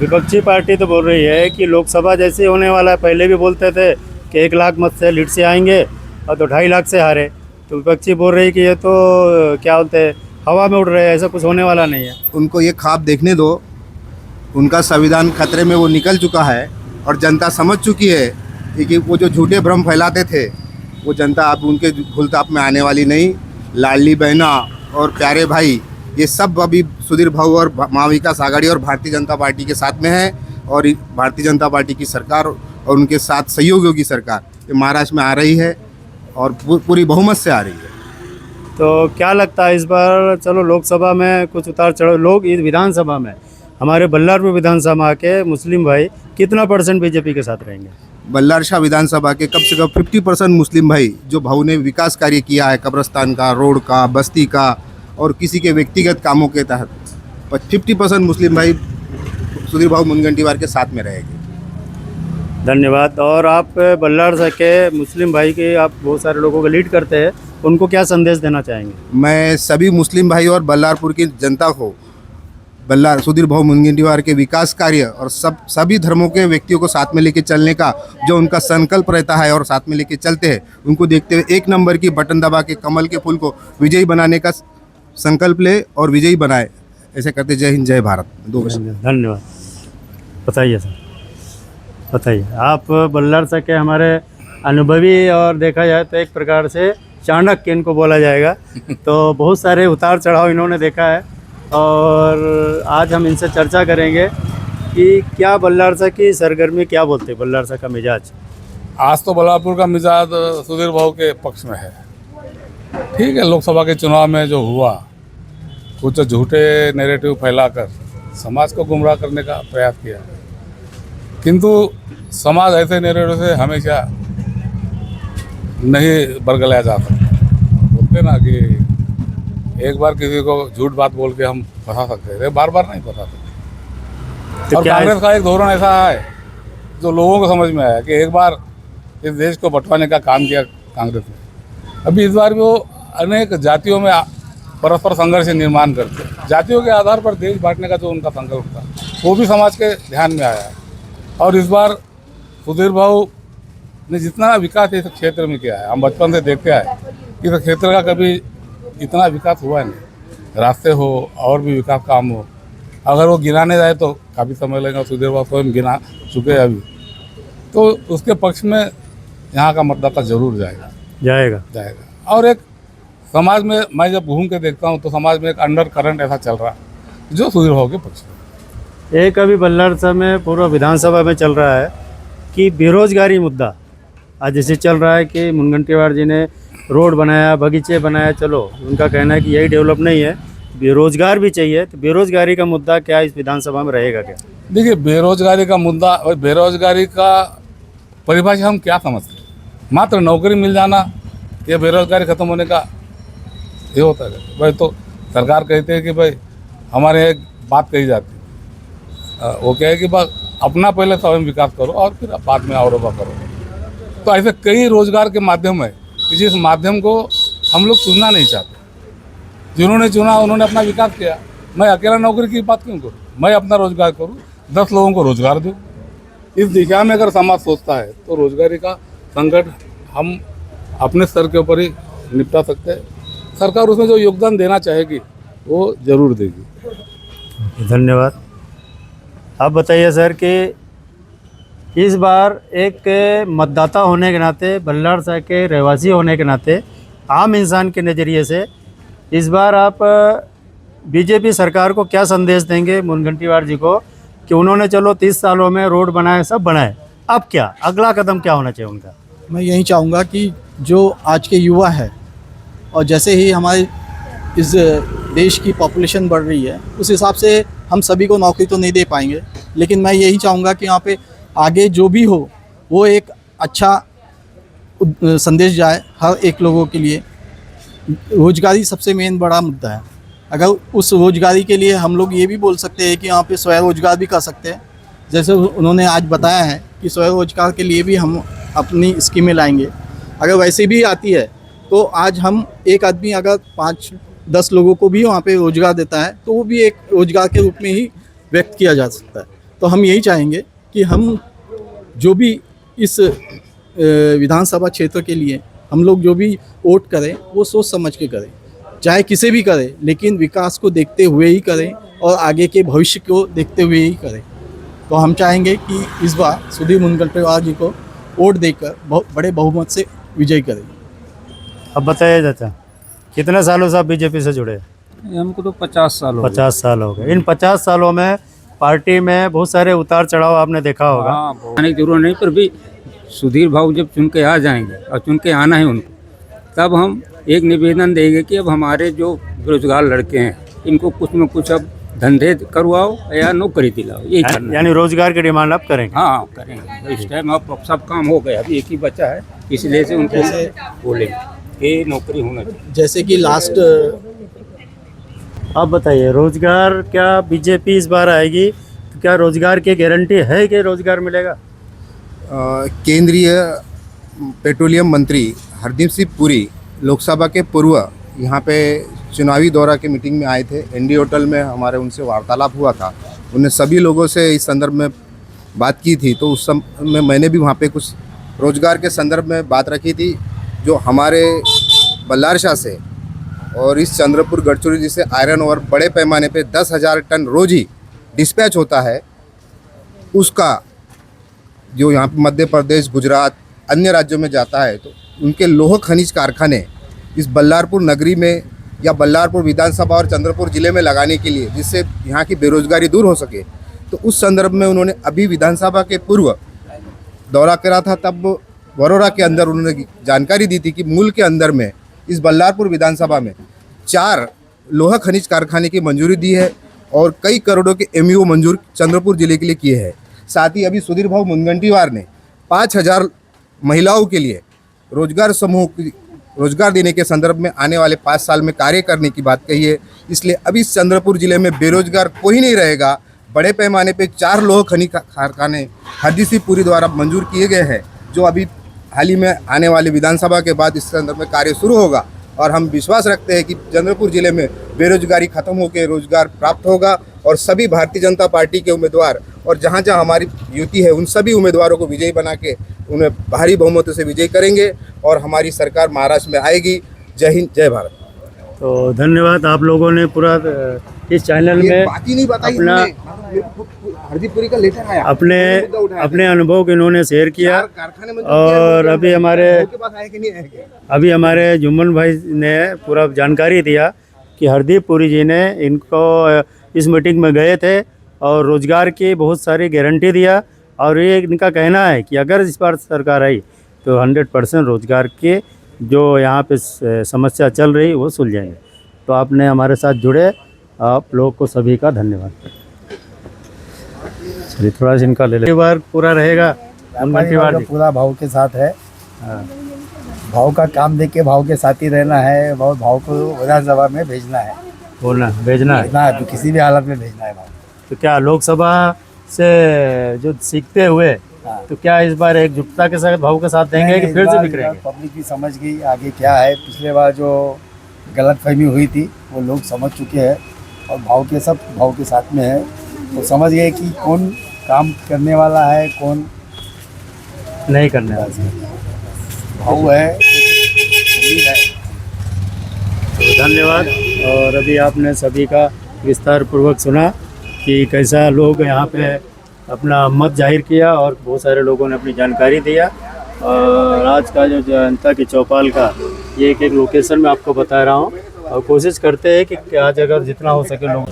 विपक्षी पार्टी तो बोल रही है कि लोकसभा जैसे होने वाला है, पहले भी बोलते थे कि 1 लाख मत से लीड से आएंगे और तो 2.5 लाख से हारे। तो विपक्षी बोल रही है कि ये तो क्या बोलते हैं, हवा में उड़ रहे हैं, ऐसा कुछ होने वाला नहीं है। उनको ये ख्वाब देखने दो, उनका संविधान खतरे में वो निकल चुका है और जनता समझ चुकी है कि वो जो झूठे भ्रम फैलाते थे वो जनता अब उनके भूलताप में आने वाली नहीं। लाडली बहना और प्यारे भाई ये सब अभी सुधीर भाऊ और महाविकास आघाड़ी और भारतीय जनता पार्टी के साथ में है। और भारतीय जनता पार्टी की सरकार और उनके साथ सहयोगियों की सरकार ये महाराष्ट्र में आ रही है और पूरी बहुमत से आ रही है। तो क्या लगता है इस बार, चलो लोकसभा में कुछ उतार चढ़ाव, लोग इस विधानसभा में हमारे बल्लारपुर विधानसभा के मुस्लिम भाई कितना % बीजेपी के साथ रहेंगे? बल्लार शाह विधानसभा के कम से कम 50% मुस्लिम भाई जो भाऊ ने विकास कार्य किया है, कब्रस्तान का, रोड का, बस्ती का और किसी के व्यक्तिगत कामों के तहत 50% मुस्लिम भाई सुधीर भाऊ मुनगंटीवार के साथ में रहेंगे। धन्यवाद। और आप बल्लार शाह के मुस्लिम भाई के आप बहुत सारे लोगों को लीड करते हैं, उनको क्या संदेश देना चाहेंगे? मैं सभी मुस्लिम भाई और बल्लारपुर की जनता को सुधीर भाऊ मुनगंटीवार के विकास कार्य और सभी धर्मों के व्यक्तियों को साथ में लेके चलने का जो उनका संकल्प रहता है और साथ में लेके चलते हैं, उनको देखते हुए 1 नंबर की बटन दबा के कमल के फूल को विजयी बनाने का संकल्प ले और विजयी बनाए। ऐसे करते जय हिंद जय भारत। धन्यवाद। बताइए सर, बताइए आप बल्लार शाह के हमारे अनुभवी और देखा जाए तो एक प्रकार से चाणक्य इनको बोला जाएगा। तो बहुत सारे उतार चढ़ाव इन्होंने देखा है और आज हम इनसे चर्चा करेंगे कि क्या बल्लार शाह की सरगर्मी, क्या बोलते हैं बल्लार शाह का मिजाज। आज तो बल्लारपुर का मिजाज सुधीर भाऊ के पक्ष में है। ठीक है, लोकसभा के चुनाव में जो हुआ कुछ झूठे नैरेटिव फैलाकर समाज को गुमराह करने का प्रयास किया, किंतु समाज ऐसे नैरेटिव से हमेशा नहीं बरगलाया जा सकता। बोलते ना कि एक बार किसी को झूठ बात बोल के हम फंसा सकते थे, बार बार नहीं फंसा सकते। और कांग्रेस का एक धोरण ऐसा है जो लोगों को समझ में आया कि एक बार इस देश को बंटवाने का काम किया कांग्रेस ने। अभी इस बार भी वो अनेक जातियों में परस्पर संघर्ष निर्माण करते, जातियों के आधार पर देश बांटने का जो उनका संकल्प था वो भी समाज के ध्यान में आया। और इस बार सुधीर भाऊ ने जितना विकास इस क्षेत्र में किया है, हम बचपन से देखते आए, इस क्षेत्र का कभी इतना विकास हुआ नहीं। रास्ते हो और भी विकास काम हो, अगर वो गिनाने जाए तो काफ़ी समय लगेगा। सुधीर भाऊ स्वयं गिना चुके हैं अभी, तो उसके पक्ष में यहाँ का मतदाता जरूर जाएगा। और एक समाज में मैं जब घूम के देखता हूँ तो समाज में एक अंडर करंट ऐसा चल रहा है जो सुधीर भाऊ के पक्ष में। एक अभी बल्लार शाह में पूर्व विधानसभा में चल रहा है कि बेरोजगारी मुद्दा आज जैसे चल रहा है कि मुनगंटीवार जी ने रोड बनाया, बगीचे बनाया, चलो उनका कहना है कि यही डेवलप नहीं है, बेरोजगार भी चाहिए। तो बेरोजगारी का मुद्दा क्या इस विधानसभा में रहेगा क्या? देखिए, बेरोजगारी का मुद्दा और बेरोजगारी का परिभाषा हम क्या समझते हैं? मात्र नौकरी मिल जाना या बेरोजगारी खत्म होने का ये होता है भाई? तो सरकार कहते हैं कि भाई हमारे एक बात कही जाती है, वो क्या है कि बस अपना पहले स्वयं विकास करो और फिर बाद में और करो। तो ऐसे कई रोजगार के माध्यम है जिस माध्यम को हम लोग चुनना नहीं चाहते। जिन्होंने चुना उन्होंने अपना विकास किया। मैं अकेला नौकरी की बात क्यों करूँ? मैं अपना रोजगार करूँ, 10 लोगों को रोजगार दूँ। इस दिशा में अगर समाज सोचता है तो रोजगारी का संकट हम अपने स्तर के ऊपर ही निपटा सकते हैं। सरकार उसमें जो योगदान देना चाहेगी वो जरूर देगी। धन्यवाद। आप बताइए सर कि इस बार एक मतदाता होने के नाते, बल्लार शाह के रहवासी होने के नाते, आम इंसान के नज़रिए से इस बार आप बीजेपी सरकार को क्या संदेश देंगे मुनगंटीवार जी को कि उन्होंने चलो 30 सालों में रोड बनाए, सब बनाए, अब क्या अगला कदम क्या होना चाहिए उनका? मैं यही चाहूँगा कि जो आज के युवा है और जैसे ही हमारे इस देश की पॉपुलेशन बढ़ रही है उस हिसाब से हम सभी को नौकरी तो नहीं दे पाएंगे, लेकिन मैं यही चाहूँगा कि यहाँ पे आगे जो भी हो वो एक अच्छा संदेश जाए हर एक लोगों के लिए। रोजगारी सबसे मेन बड़ा मुद्दा है। अगर उस रोजगारी के लिए हम लोग ये भी बोल सकते हैं कि यहाँ पे स्वयं रोजगार भी कर सकते हैं, जैसे उन्होंने आज बताया है कि स्वयं रोजगार के लिए भी हम अपनी स्कीमें लाएंगे। अगर वैसे भी आती है तो आज हम एक आदमी अगर 5-10 लोगों को भी वहाँ पे रोजगार देता है तो वो भी एक रोजगार के रूप में ही व्यक्त किया जा सकता है। तो हम यही चाहेंगे कि हम जो भी इस विधानसभा क्षेत्र के लिए हम लोग जो भी वोट करें वो सोच समझ के करें, चाहे किसे भी करें, लेकिन विकास को देखते हुए ही करें और आगे के भविष्य को देखते हुए ही करें। तो हम चाहेंगे कि इस बार सुधीर मुनगंटीवार जी को वोट देकर बहुत बड़े बहुमत से विजयी करेगी। अब बताइए चाचा, कितने सालों से आप बीजेपी से जुड़े? हमको तो 50 साल हो गए। 50 साल हो गए। इन 50 सालों में पार्टी में बहुत सारे उतार चढ़ाव आपने देखा होगा। हाँ, आने की जरूरत नहीं, पर भी सुधीर भाऊ जब चुन के आ जाएंगे और चुन के आना है उनको, तब हम एक निवेदन देंगे कि अब हमारे जो बेरोजगार लड़के हैं इनको कुछ न कुछ अब धंधे करवाओ या नौकरी दिलाओ, यही करना है। यानी रोजगार की डिमांड आप करेंगे? हाँ करेंगे। इस टाइम अब सब काम हो गया, अभी एक ही बचा है, इसलिए से उनको बोलेंगे कि नौकरी होना चाहिए। जैसे कि लास्ट आप बताइए, रोजगार क्या बीजेपी इस बार आएगी तो क्या रोजगार की गारंटी है कि रोजगार मिलेगा? केंद्रीय पेट्रोलियम मंत्री हरदीप सिंह पुरी लोकसभा के पूर्व यहाँ पे चुनावी दौरा के मीटिंग में आए थे। एनडी होटल में हमारे उनसे वार्तालाप हुआ था। उन्होंने सभी लोगों से इस संदर्भ में बात की थी। तो उस समय में मैंने भी वहाँ पे कुछ रोजगार के संदर्भ में बात रखी थी। जो हमारे बल्लारशाह से और इस चंद्रपुर गढ़चिरौली जिसे आयरन और बड़े पैमाने पे 10,000 टन रोज ही डिस्पैच होता है, उसका जो यहाँ पे मध्य प्रदेश, गुजरात, अन्य राज्यों में जाता है, तो उनके लोह खनिज कारखाने इस बल्लारपुर नगरी में या बल्लारपुर विधानसभा और चंद्रपुर ज़िले में लगाने के लिए, जिससे यहाँ की बेरोजगारी दूर हो सके, तो उस संदर्भ में उन्होंने अभी विधानसभा के पूर्व दौरा करा था। तब वरोरा के अंदर उन्होंने जानकारी दी थी कि मूल के अंदर में इस बल्लारपुर विधानसभा में 4 लोहा खनिज कारखाने की मंजूरी दी है और कई करोड़ों के एमयू मंजूर चंद्रपुर जिले के लिए किए हैं। साथ ही अभी सुधीर भाऊ मुनगंटीवार ने 5,000 महिलाओं के लिए रोजगार समूह रोजगार देने के संदर्भ में आने वाले 5 साल में कार्य करने की बात कही है। इसलिए अभी चंद्रपुर जिले में बेरोजगार कोई नहीं रहेगा। बड़े पैमाने पे 4 लोह खनिज कारखाने हरदीप सिंह पुरी द्वारा मंजूर किए गए हैं, जो अभी हाल ही में आने वाले विधानसभा के बाद इस संदर्भ में कार्य शुरू होगा। और हम विश्वास रखते हैं कि चंद्रपुर जिले में बेरोजगारी खत्म होकर रोजगार प्राप्त होगा और सभी भारतीय जनता पार्टी के उम्मीदवार और जहां जहां हमारी युति है उन सभी उम्मीदवारों को विजयी बना के उन्हें भारी बहुमतों से विजयी करेंगे और हमारी सरकार महाराष्ट्र में आएगी। जय हिंद, जय भारत। तो धन्यवाद, आप लोगों ने पूरा इस चैनल में बाकी नहीं बताई अपना हरदीप पुरी का लेटर आया, अपने अनुभव को इन्होंने शेयर किया। और अभी हमारे जुम्मन भाई ने पूरा जानकारी दिया कि हरदीप पुरी जी ने इनको इस मीटिंग में गए थे और रोजगार की बहुत सारी गारंटी दिया। और ये इनका कहना है कि अगर इस बार सरकार आई तो 100% रोजगार के जो यहाँ पे समस्या चल रही वो सुलझेंगे। तो आपने हमारे साथ जुड़े, आप लोग को सभी का धन्यवाद। चलिए थोड़ा सा इनका ले ले, बार पूरा रहेगा। पूरा भाव के साथ है। भाव का काम देख के भाव के साथ ही रहना है। भाव को विधानसभा में भेजना है, भेजना है तो किसी भी हालत में भेजना है भाव। तो क्या लोकसभा से जो सीखते हुए तो क्या इस बार एकजुटता के साथ भाव के साथ देंगे कि फिर से बिखरेंगे? पब्लिक भी समझ गई आगे क्या है। पिछले बार जो गलतफहमी हुई थी वो लोग समझ चुके हैं और भाव के साथ में है। तो समझ गए कि कौन काम करने वाला है, कौन नहीं करने वाला भाव है। तो धन्यवाद। और अभी आपने सभी का विस्तार पूर्वक सुना कि कैसा लोग यहाँ पे अपना मत जाहिर किया और बहुत सारे लोगों ने अपनी जानकारी दिया। और आज का जो जनता की चौपाल का ये एक लोकेशन में आपको बता रहा हूँ और कोशिश करते हैं कि आज अगर जितना हो सके लोग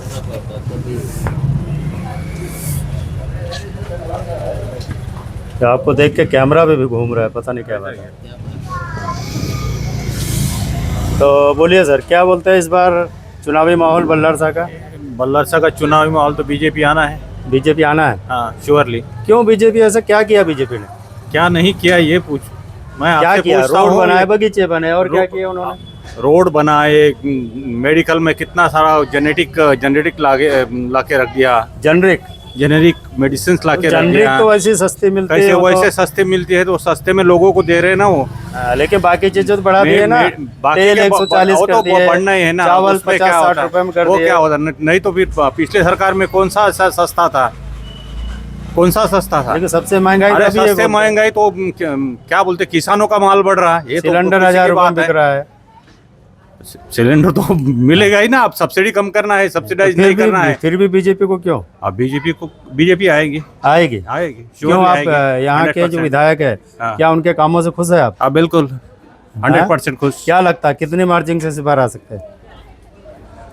तो आपको देख के कैमरा पे भी घूम रहा है, पता नहीं क्या बात है। तो बोलिए सर, क्या बोलते हैं इस बार चुनावी माहौल बल्लारशाह का? बल्लारशाह का चुनावी माहौल तो बीजेपी आना है। बीजेपी आना है? हाँ, श्योरली। क्यों बीजेपी? ऐसा क्या किया बीजेपी ने? क्या नहीं किया ये पूछ, मैं क्या आपसे किया? पूछता रोड हूँ। बनाए, बगीचे बने, और क्या किया उन्होंने? रोड बनाए, मेडिकल में कितना सारा जेनेरिक लाके रख दिया। जेनेरिक मेडिसिन लाके रख जेनरिक दिया। तो वैसे सस्ती मिलती है। कैसे वैसे सस्ते मिलती है तो सस्ते में लोगों को दे रहे हैं ना वो। लेकिन बाकी चीजें तो बढ़ा दिए ना। तेल 140 कर दिए, बढ़ना ही है ना। चावल उसमें क्या 50-60 रुपए में कर वो दिए। क्या होता? नहीं तो फिर पिछले सरकार में कौन सा सस्ता था? कौन सा सस्ता था? लेकिन सबसे महंगाई अरे तभी है सबसे बोलते। महंगाई तो क्या बोलते, किसानों का माल बढ़ रहा है। ये तो सिलेंडर खुशी की 1000 रुपए बात में बिक रहा है। सिलेंडर तो मिलेगा ही ना। अब सब्सिडी कम करना है, सब्सिडाइज नहीं करना है। फिर भी बीजेपी को क्यों? अब बीजेपी आएगी। आएगी surely क्यों? आप आएगी, यहाँ के जो 100%। विधायक है हाँ। क्या उनके कामों से खुश है आप? बिल्कुल। 100% खुश। क्या लगता है कितने मार्जिन से इस बार आ सकते हैं?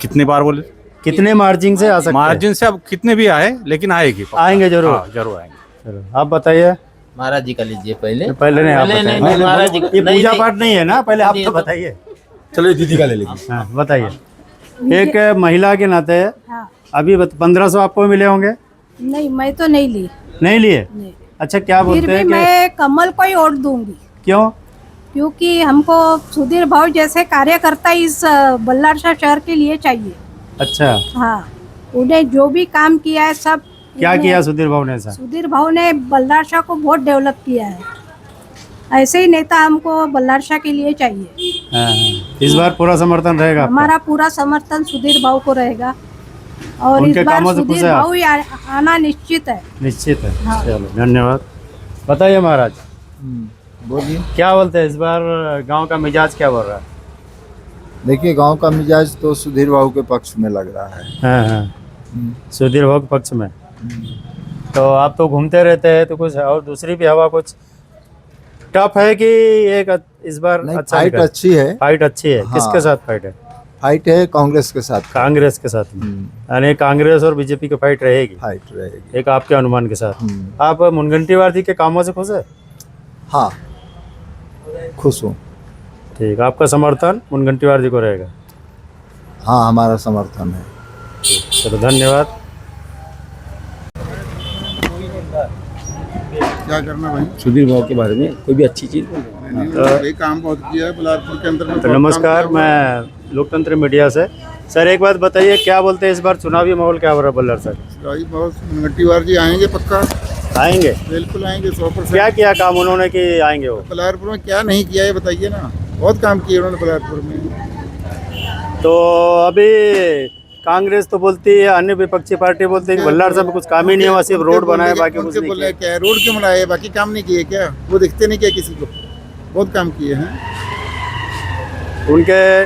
कितने बार बोले? कितने मार्जिन से आ सकते हैं? मार्जिन से अब कितने भी आए लेकिन आएगी, आएंगे जरूर। हाँ, जरूर आएंगे। चलो आप बताइए। महाराज जी का लीजिए पहले। पहले नहीं, आप बताइए। नहीं, महाराज जी ये पूजा पाठ नहीं है ना, पहले आप तो बताइए। चलो दीदी का ले लीजिए। हाँ बताइए। एक महिला के नाते अभी 1500 आपको मिले होंगे? नहीं, मैं तो नहीं ली। नहीं लिए? अच्छा, क्या फिर बोलते भी हैं कि मैं कमल को ही वोट दूंगी। क्यों? क्योंकि हमको सुधीर भाऊ जैसे कार्यकर्ता इस बल्लारशाह शहर के लिए चाहिए। अच्छा, हाँ, उन्हें जो भी काम किया है सब। क्या किया सुधीर भाऊ ने ऐसा? सुधीर भाऊ ने बल्लारशाह को बहुत डेवलप किया है। ऐसे ही नेता हमको बल्लारशाह के लिए चाहिए। हाँ, इस बार पूरा समर्थन रहेगा आपका? हमारा पूरा समर्थन सुधीर भाऊ को रहेगा और उनके इस बार कामों से खुश सुधीर है आप? भाऊ ही आना निश्चित है। निश्चित है। हाँ। चलो धन्यवाद। बताइए महाराज, बोलिए। क्या बोलते हैं इस बार गांव का मिजाज क्या बोल रहा है? देखिए, गांव का मिजाज तो सुधीर बाबू के पक्ष में लग रहा है। हाँ हाँ, सुधीर भाऊ के पक्ष में। तो आप तो घूमते रहते हैं, तो कुछ और दूसरी भी हवा कुछ टफ है कि एक इस बार नहीं, अच्छा फाइट निकल? अच्छी है। फाइट अच्छी है। हाँ। किसके साथ फाइट है? फाइट है कांग्रेस के साथ। कांग्रेस के साथ में, यानी कांग्रेस और बीजेपी की फाइट रहेगी। फाइट रहेगी। एक आपके अनुमान के साथ। आप मुनगंटीवार जी के कामों से खुश है? हाँ, खुश हूँ। ठीक, आपका समर्थन मुनगंटीवार जी को रहेगा? हाँ, हमारा समर्थन है। चलो धन्यवाद। क्या करना भाई? सुधीर भाव के बारे में कोई भी अच्छी चीज़ यही काम बहुत किया है बलारपुर के अंदर में। तो नमस्कार, मैं लोकतंत्र मीडिया से। सर एक बात बताइए, क्या बोलते हैं इस बार चुनावी माहौल क्या हो रहा है बल्लर सर? भाई बहुत मुनगंटीवार जी आएंगे, पक्का आएंगे? बिल्कुल आएंगे, 100%। क्या किया काम उन्होंने कि आएंगे वो? बलारपुर में क्या नहीं किया है बताइए ना। बहुत काम किए उन्होंने बलारपुर में। तो अभी कांग्रेस तो बोलती है, अन्य विपक्षी पार्टी बोलती है कि बल्लार साहब में कुछ काम ही नहीं हुआ, सिर्फ रोड बनाए, बाकी कुछ नहीं किया। क्या रोड क्यों बनाए, बाकी काम नहीं किए क्या? वो दिखते नहीं क्या किसी को? बहुत काम किए हैं उनके।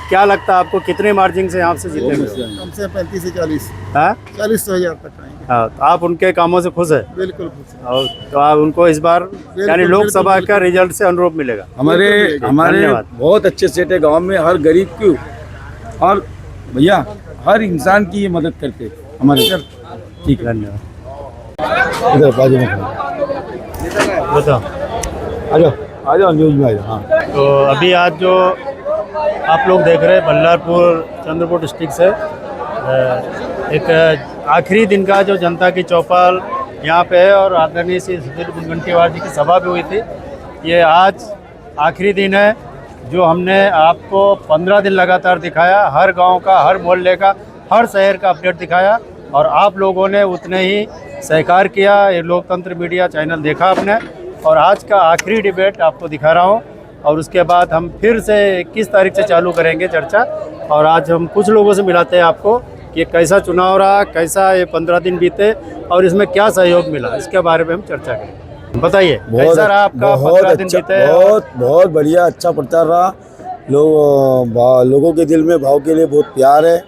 क्या लगता है आपको कितने मार्जिन से यहाँ से जीतेंगे? कम से 35 से 40। हाँ, 40 तो 1000 तक आएंगे। हाँ, तो आप उनके कामों से खुश है? बिल्कुल खुश है। और तो आप उनको इस बार यानी लोकसभा का रिजल्ट से अनुरूप मिलेगा? हमारे धन्यवाद। बहुत अच्छे सेट है गांव में, हर गरीब की और भैया हर इंसान की ये मदद करते हमारे। ठीक, धन्यवाद। इधर बाजू में बताओ। आ जाओ न्यूज में आ जाओ। हाँ, तो अभी आज जो आप लोग देख रहे हैं बल्लारपुर चंद्रपुर डिस्ट्रिक्ट से एक आखिरी दिन का जो जनता की चौपाल यहाँ पे है और आदरणीय श्री सुधीर मुनगंटीवार जी की सभा भी हुई थी। ये आज आखिरी दिन है जो हमने आपको 15 दिन लगातार दिखाया, हर गांव का, हर मोहल्ले का, हर शहर का अपडेट दिखाया और आप लोगों ने उतने ही सहकार किया। ये लोकतंत्र मीडिया चैनल देखा आपने और आज का आखिरी डिबेट आपको दिखा रहा हूँ और उसके बाद हम फिर से 21 तारीख से चालू करेंगे चर्चा। और आज हम कुछ लोगों से मिलाते हैं आपको कि कैसा चुनाव रहा, कैसा ये 15 दिन बीते और इसमें क्या सहयोग मिला, इसके बारे में हम चर्चा करेंगे। बताइए कैसा रहा आपका 15 दिन बीते? बहुत बढ़िया, अच्छा प्रचार रहा। लोगों के दिल में भाव के लिए बहुत प्यार है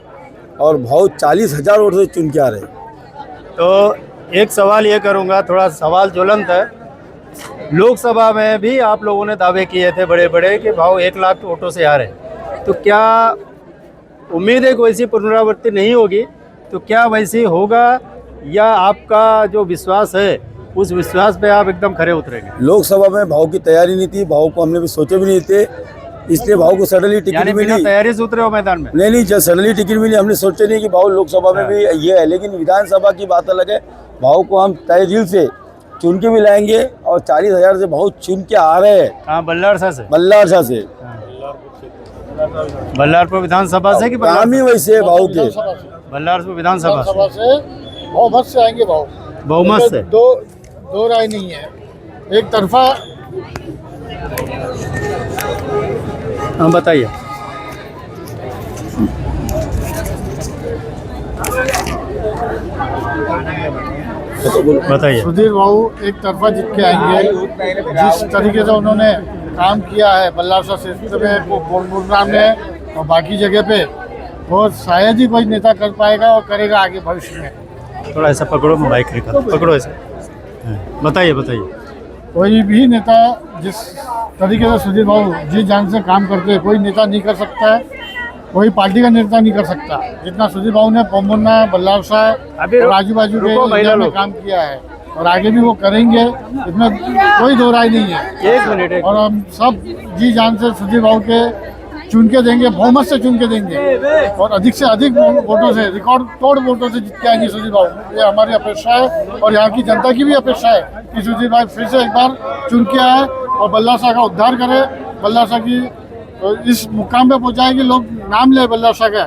और भाव 40,000 वोट से चुन के आ रहे। तो एक सवाल ये करूँगा, थोड़ा सवाल ज्वलंत है। लोकसभा में भी आप लोगों ने दावे किए थे बड़े बड़े कि भाव 1 लाख वोटों से आ रहे, तो क्या उम्मीद है कि वैसी पुनरावृत्ति नहीं होगी? तो क्या वैसी होगा या आपका जो विश्वास है उस विश्वास पे आप एकदम खरे उतरेंगे? लोकसभा में भाव की तैयारी नहीं थी, भाव को हमने भी सोचे भी नहीं थे, इसलिए भाव को सडनली टिकट मिली। तैयारी से उतरे हो मैदान में? नहीं, जब सडनली टिकट मिली हमने सोचे नहीं कि भाव लोकसभा में भी ये है, लेकिन विधानसभा की बात अलग है। भाव को हम तय दिल से चुन के भी लाएंगे और 40,000 से बहुत चुन के आ रहे हैं। हाँ, बल्लारशाह से। बल्लारशाह से, बल्लारपुर विधानसभा से कि काम ही वैसे है भाव के। बल्लारपुर विधानसभा से बहुमत से आएंगे भाव। बहुमत से? दो राय नहीं है, एक तरफा। हाँ बताइए। बताइए। सुधीर बाबू एक तरफा जीत के आएंगे। जिस तरीके से उन्होंने काम किया है बल्लारशाह क्षेत्र में, गुरुग्राम में और बाकी जगह पे, वो शायद ही कोई नेता कर पाएगा और करेगा आगे भविष्य में। थोड़ा ऐसा पकड़ो, मोबाइल पकड़ो ऐसा। बताइए। कोई भी नेता जिस तरीके से सुधीर भाऊ जी जान से काम करते हैं। कोई नेता नहीं कर सकता है, कोई पार्टी का नेता नहीं कर सकता जितना सुधीर भाऊ ने पोम्बुना, बल्लार शाह और आजू बाजू के एरिया में काम किया है, और आगे भी वो करेंगे, इसमें कोई दो राय नहीं है। एक मिनट और हम सब जी जान से सुधीर भाऊ के चुन के देंगे, बहुमत से चुन के देंगे, और अधिक से अधिक वोटों से, रिकॉर्ड तोड़ वोटों से जीत के आएंगे सुधीर भाऊ। ये हमारी अपेक्षा है और यहाँ की जनता की भी अपेक्षा है कि सुधीर भाई फिर से एक बार चुन के आए और बल्लार शाह का उद्धार करे, बल्लार शाह की इस मुकाम पे पहुँचाए कि लोग नाम ले बल्लार शाह का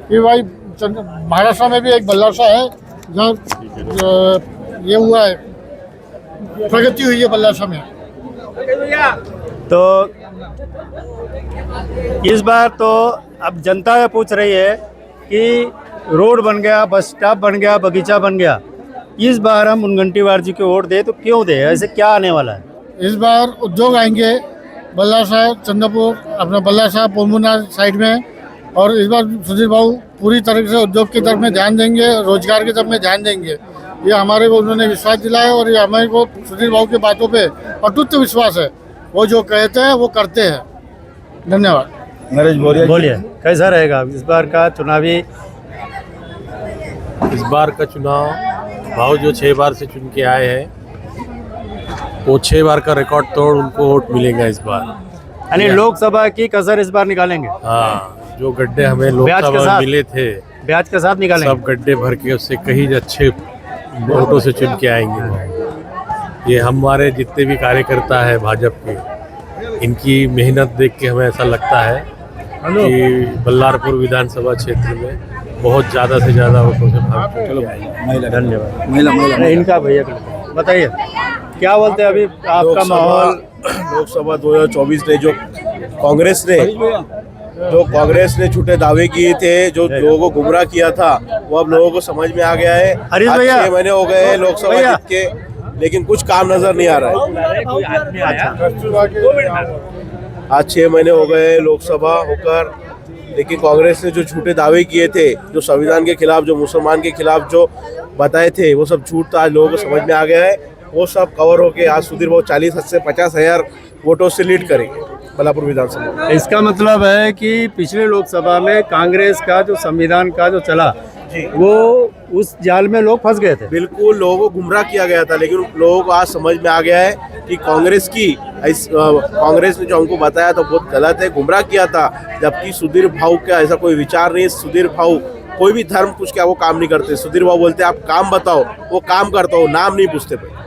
कि भाई महाराष्ट्र में भी एक बल्लार शाह है जहाँ ये हुआ है, प्रगति हुई है बल्लार शाह में। तो इस बार तो अब जनता ये पूछ रही है कि रोड बन गया, बस स्टॉप बन गया, बगीचा बन गया, इस बार हम मुनगंटीवार जी को वोट दे तो क्यों दे? ऐसे क्या आने वाला है? इस बार उद्योग आएंगे बल्लार शाह चंद्रपुर, अपना बल्लार शाह पोम्बुना साइड में, और इस बार सुधीर भाऊ पूरी तरह से उद्योग की तरफ में ध्यान देंगे, रोजगार की तरफ में ध्यान देंगे। ये हमारे को उन्होंने विश्वास दिलाया और ये हमारे को सुधीर भाऊ की बातों पे अटूट विश्वास है। वो जो कहते हैं वो करते हैं। धन्यवाद। नरेश बोलिए, कैसा रहेगा इस बार का चुनावी? इस बार का चुनाव भाव जो 6 बार से चुन के आए हैं, वो 6 बार का रिकॉर्ड तोड़ उनको वोट मिलेगा इस बार। यानी लोकसभा की कसर इस बार निकालेंगे? हाँ, जो गड्ढे हमें लोकसभा में मिले थे, ब्याज के साथ निकालेंगे, सब गड्ढे भर के उससे कहीं अच्छे वोटों से चुन के आएंगे। ये हमारे जितने भी कार्यकर्ता है भाजपा के, इनकी मेहनत देख के हमें ऐसा लगता है कि बल्लारपुर विधानसभा क्षेत्र में बहुत ज़्यादा से ज़्यादा वोटों से भाग चुके आएंगे। धन्यवाद। महिला इनका भैया बताइए क्या बोलते हैं अभी आपका माहौल? लोकसभा 2024 ने जो कांग्रेस ने झूठे दावे किए थे, जो लोगों को गुमराह किया था, वो अब लोगों को समझ में आ गया है। आज 6 महीने हो गए लोकसभा जीत के, लेकिन कुछ काम नजर नहीं आ रहा है। आज 6 महीने हो गए लोकसभा होकर, लेकिन कांग्रेस ने जो झूठे दावे किए थे, जो संविधान के खिलाफ, जो मुसलमान के खिलाफ जो बताए थे, वो सब झूठ था। आज लोगों को समझ में आ गया है। वो सब कवर होके आज सुधीर भाऊ 40 से 50 हजार वोटों से लीड करेंगे बल्लारपुर विधानसभा। इसका मतलब है कि पिछले लोकसभा में कांग्रेस का जो संविधान का जो चला, वो उस जाल में लोग फंस गए थे। बिल्कुल, लोगों को गुमराह किया गया था, लेकिन लोगों को आज समझ में आ गया है कि कांग्रेस ने जो हमको बताया था बहुत गलत है, गुमराह किया था। जबकि सुधीर भाऊ का ऐसा कोई विचार नहीं। सुधीर भाऊ कोई भी धर्म पूछ के वो काम नहीं करते। सुधीर भाऊ बोलते आप काम बताओ, वो काम करता हो, नाम नहीं पूछते पे।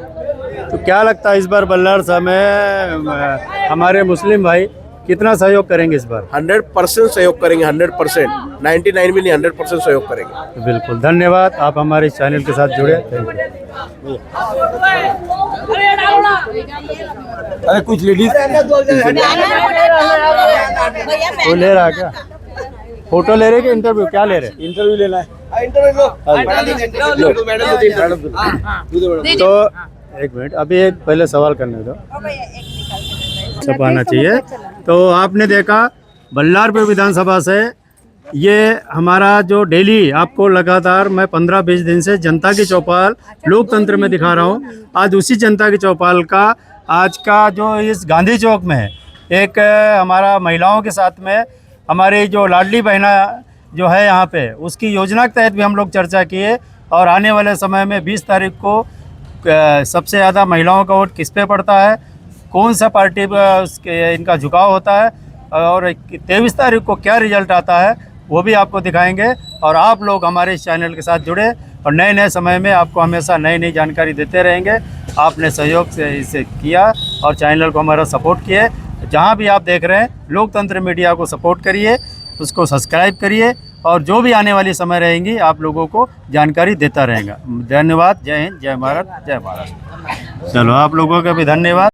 तो क्या लगता है इस बार बल्लार शाह में हमारे मुस्लिम भाई कितना सहयोग करेंगे इस बार? 100% सहयोग करेंगे, 100%, 99 भी नहीं, 100% सहयोग करेंगे। बिल्कुल, धन्यवाद। आप हमारे चैनल के साथ जुड़े। Thank you. अरे कुछ लेडीज वो ले रहा क्या? फोटो ले रहे कि इंटरव्यू? क्या ले रहे? इंटरव्यू लेना है। तो एक मिनट, अभी एक पहले सवाल करने दो, सब आना चाहिए। तो आपने देखा बल्लारपुर विधानसभा से ये हमारा जो डेली आपको लगातार मैं 15-20 दिन से जनता की चौपाल लोकतंत्र में दिखा रहा हूँ। आज उसी जनता की चौपाल का आज का जो इस गांधी चौक में है, एक हमारा महिलाओं के साथ में हमारी जो लाडली बहना जो है यहाँ पे, उसकी योजना के तहत भी हम लोग चर्चा किए। और आने वाले समय में 20 तारीख को सबसे ज़्यादा महिलाओं का वोट किस पे पड़ता है, कौन सा पार्टी पर इनका झुकाव होता है, और 23 तारीख को क्या रिजल्ट आता है वो भी आपको दिखाएंगे। और आप लोग हमारे इस चैनल के साथ जुड़े और नए नए समय में आपको हमेशा नई नई जानकारी देते रहेंगे। आपने सहयोग से इसे किया और चैनल को हमारा सपोर्ट किए। जहाँ भी आप देख रहे हैं लोकतंत्र मीडिया को सपोर्ट करिए, उसको सब्सक्राइब करिए, और जो भी आने वाली समय रहेंगी आप लोगों को जानकारी देता रहेगा। धन्यवाद। जय हिंद, जय भारत, जय महाराष्ट्र। चलो आप लोगों का भी धन्यवाद।